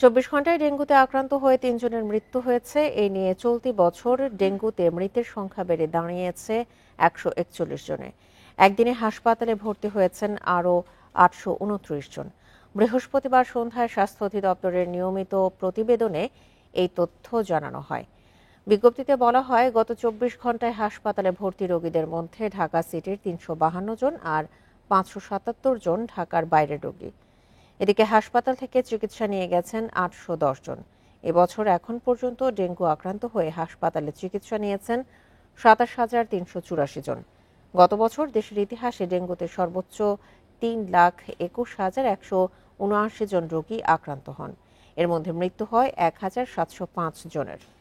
২৪ ঘণ্টায় ডেঙ্গুতে আক্রান্ত হয়ে ৩ জনের মৃত্যু হয়েছে। এ নিয়ে চলতি বছর ডেঙ্গুতে মৃতের সংখ্যা বেড়ে দাঁড়িয়েছে ১৪১ জনে। একদিনে হাসপাতালে ভর্তি হয়েছেন আরও ৮২৯ জন। বৃহস্পতিবার সন্ধ্যায় স্বাস্থ্য অধিদপ্তরের নিয়মিত প্রতিবেদনে এই তথ্য জানানো হয়। বিজ্ঞপ্তিতে বলা হয়, গত ২৪ ঘণ্টায় হাসপাতালে ভর্তি রোগীদের মধ্যে ঢাকা সিটির ৩৫২ জন আর ৫৭৭ জন ঢাকার বাইরের রোগী। এদিকে হাসপাতাল থেকে চিকিৎসা নিয়ে গেছেন ৮১০ জন। এবছর এখন পর্যন্ত ডেঙ্গু আক্রান্ত হয়ে হাসপাতালে চিকিৎসা নিয়েছেন ২৭,৩৮৪ জন। গত বছর দেশের ইতিহাসে ডেঙ্গুতে সর্বোচ্চ ৩,২১,১৭৯ জন রোগী আক্রান্ত হন। এর মধ্যে মৃত্যু হয় ১,৭০৫ জনের।